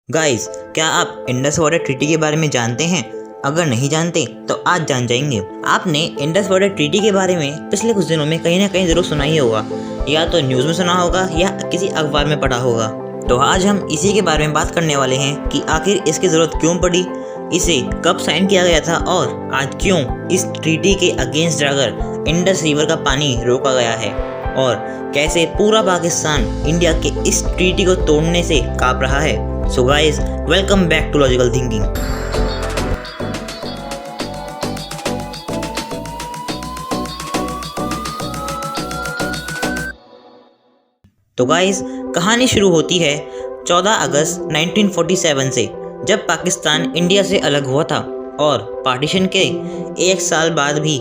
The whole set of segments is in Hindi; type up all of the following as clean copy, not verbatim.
गाइस, क्या आप इंडस वाटर ट्रीटी के बारे में जानते हैं? अगर नहीं जानते तो आज जान जाएंगे। आपने इंडस वाटर ट्रीटी के बारे में पिछले कुछ दिनों में कहीं ना कहीं जरूर सुना ही होगा, या तो न्यूज़ में सुना होगा या किसी अखबार में पढ़ा होगा। तो आज हम इसी के बारे में बात करने वाले हैं कि आखिर इसकी ज़रूरत क्यों पड़ी, इसे कब साइन किया गया था और आज क्यों इस ट्रीटी के अगेंस्ट जाकर इंडस रिवर का पानी रोका गया है और कैसे पूरा पाकिस्तान इंडिया के इस ट्रीटी को तोड़ने से कांप रहा है। So guys, welcome back to Logical Thinking। तो गाइस, कहानी शुरू होती है 14 अगस्त 1947 से, जब पाकिस्तान इंडिया से अलग हुआ था और पार्टीशन के एक साल बाद भी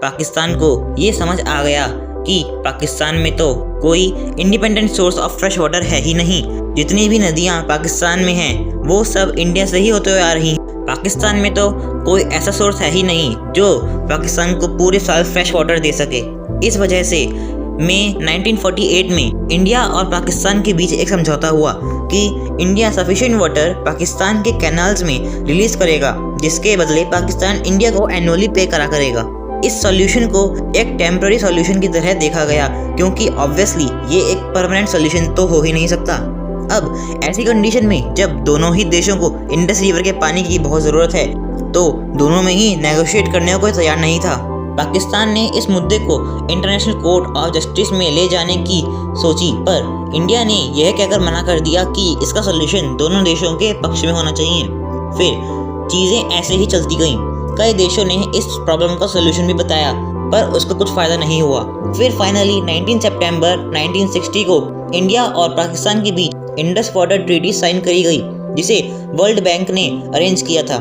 पाकिस्तान को ये समझ आ गया कि पाकिस्तान में तो कोई independent source of fresh water है ही नहीं। जितनी भी नदियाँ पाकिस्तान में हैं वो सब इंडिया से ही होते हुए आ रही हैं। पाकिस्तान में तो कोई ऐसा सोर्स है ही नहीं जो पाकिस्तान को पूरे साल फ्रेश वाटर दे सके। इस वजह से मई 1948 में इंडिया और पाकिस्तान के बीच एक समझौता हुआ कि इंडिया सफिशिएंट वाटर पाकिस्तान के कैनाल्स में रिलीज करेगा, जिसके बदले पाकिस्तान इंडिया को एनुअली पे करा करेगा। इस सॉल्यूशन को एक टेम्पररी सॉल्यूशन की तरह देखा गया, क्योंकि ऑब्वियसली ये एक परमानेंट सॉल्यूशन तो हो ही नहीं सकता। अब ऐसी कंडीशन में जब दोनों ही देशों को इंडस रिवर के पानी की बहुत ज़रूरत है, तो दोनों में ही नेगोशिएट करने को कोई तैयार नहीं था। पाकिस्तान ने इस मुद्दे को इंटरनेशनल कोर्ट ऑफ जस्टिस में ले जाने की सोची, पर इंडिया ने यह कहकर मना कर दिया कि इसका सॉल्यूशन दोनों देशों के पक्ष में होना चाहिए। फिर चीज़ें ऐसे ही चलती गईं। कई देशों ने इस प्रॉब्लम का सॉल्यूशन भी बताया, पर उसका कुछ फ़ायदा नहीं हुआ। फिर फाइनली 19 सितंबर 1960 को इंडिया और पाकिस्तान के बीच इंडस वाटर ट्रीटी साइन करी गई, जिसे वर्ल्ड बैंक ने अरेंज किया था।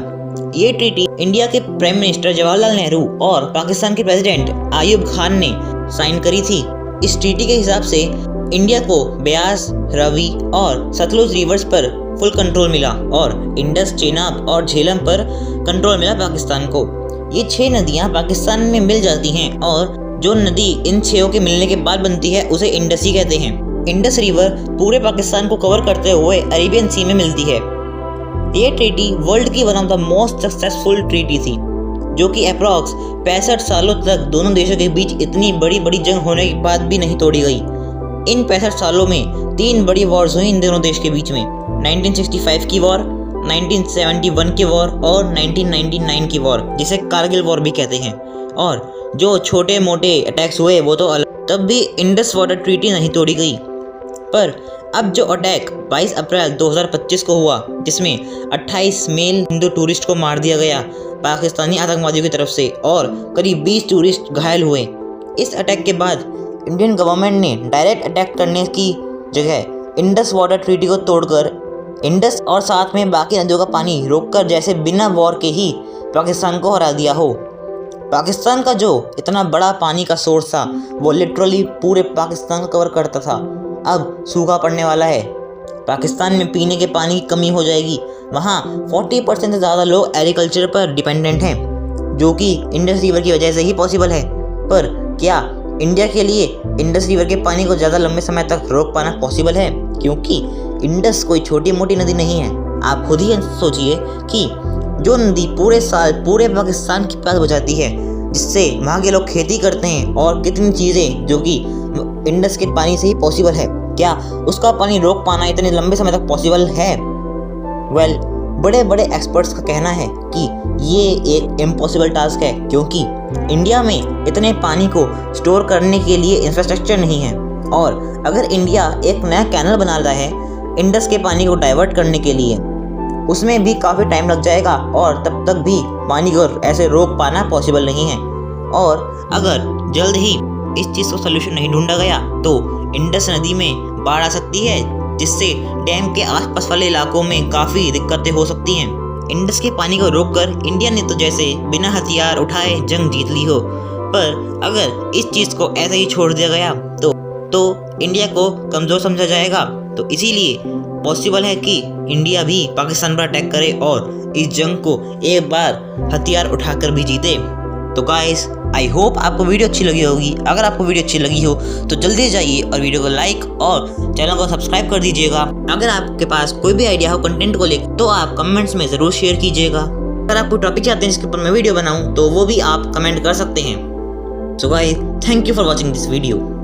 ये ट्रीटी इंडिया के प्राइम मिनिस्टर जवाहरलाल नेहरू और पाकिस्तान के प्रेसिडेंट आयूब खान ने साइन करी थी। इस ट्रीटी के हिसाब से इंडिया को ब्यास, रावी और सतलुज रिवर्स पर फुल कंट्रोल मिला और इंडस, चेनाब और झेलम पर कंट्रोल मिला पाकिस्तान को। ये 6 नदियाँ पाकिस्तान में मिल जाती हैं और जो नदी इन 6 के मिलने के बाद बनती है उसे इंडस ही कहते हैं। इंडस रिवर पूरे पाकिस्तान को कवर करते हुए अरेबियन सी में मिलती है। ये ट्रीटी वर्ल्ड की one of the most successful treaty थी, जो कि अप्रॉक्स 65 सालों तक दोनों देशों के बीच इतनी बड़ी बड़ी जंग होने के बाद भी नहीं तोड़ी गई। इन 65 सालों में 3 बड़ी वॉर्स हुई इन दोनों देश के बीच में। 1965 की वॉर, 1971 की वॉर और 1999 की वॉर, जिसे कारगिल वॉर भी कहते हैं। और जो छोटे मोटे अटैक्स हुए वो तो अलग, तब भी इंडस वाटर ट्रीटी नहीं तोड़ी गई। पर अब जो अटैक 22 अप्रैल 2025 को हुआ, जिसमें 28 मेल हिंदू टूरिस्ट को मार दिया गया पाकिस्तानी आतंकवादियों की तरफ से और करीब 20 टूरिस्ट घायल हुए। इस अटैक के बाद इंडियन गवर्नमेंट ने डायरेक्ट अटैक करने की जगह इंडस वाटर ट्रीटी को तोड़कर इंडस और साथ में बाकी नदियों का पानी रोककर, जैसे बिना वॉर के ही पाकिस्तान को हरा दिया हो। पाकिस्तान का जो इतना बड़ा पानी का सोर्स था वो लिटरली पूरे पाकिस्तान को कवर करता था, अब सूखा पड़ने वाला है। पाकिस्तान में पीने के पानी की कमी हो जाएगी। वहाँ 40% से ज़्यादा लोग एग्रीकल्चर पर डिपेंडेंट हैं, जो कि इंडस रिवर की वजह से ही पॉसिबल है। पर क्या इंडिया के लिए इंडस रिवर के पानी को ज़्यादा लंबे समय तक रोक पाना पॉसिबल है? क्योंकि इंडस कोई छोटी मोटी नदी नहीं है। आप खुद ही सोचिए कि जो नदी पूरे साल पूरे पाकिस्तान की प्यास बुझाती है, जिससे वहाँ के लोग खेती करते हैं, और कितनी चीज़ें जो कि इंडस के पानी से ही पॉसिबल है, क्या उसका पानी रोक पाना इतने लंबे समय तक पॉसिबल है? वेल, बड़े बड़े एक्सपर्ट्स का कहना है कि ये एक इम्पॉसिबल टास्क है, क्योंकि इंडिया में इतने पानी को स्टोर करने के लिए इंफ्रास्ट्रक्चर नहीं है। और अगर इंडिया एक नया कैनल बना रहा है इंडस के पानी को डाइवर्ट करने के लिए, उसमें भी काफ़ी टाइम लग जाएगा और तब तक भी पानी को ऐसे रोक पाना पॉसिबल नहीं है। और अगर जल्द ही इस चीज़ को सलूशन नहीं ढूंढा गया तो इंडस नदी में बाढ़ आ सकती है, जिससे डैम के आसपास वाले इलाकों में काफ़ी दिक्कतें हो सकती हैं। इंडस के पानी को रोककर इंडिया ने तो जैसे बिना हथियार उठाए जंग जीत ली हो, पर अगर इस चीज़ को ऐसे ही छोड़ दिया गया तो इंडिया को कमज़ोर समझा जाएगा। तो इसीलिए पॉसिबल है कि इंडिया भी पाकिस्तान पर अटैक करे और इस जंग को एक बार हथियार उठाकर भी जीते। तो गाइस आई होप आपको वीडियो अच्छी लगी होगी। अगर आपको वीडियो अच्छी लगी हो तो जल्दी जाइए और वीडियो को लाइक और चैनल को सब्सक्राइब कर दीजिएगा। अगर आपके पास कोई भी आइडिया हो कंटेंट को लेकर तो आप कमेंट्स में ज़रूर शेयर कीजिएगा। अगर आप कोई टॉपिक चाहते हैं जिसके ऊपर मैं वीडियो बनाऊँ तो वो भी आप कमेंट कर सकते हैं। So guys thank you for watching this video.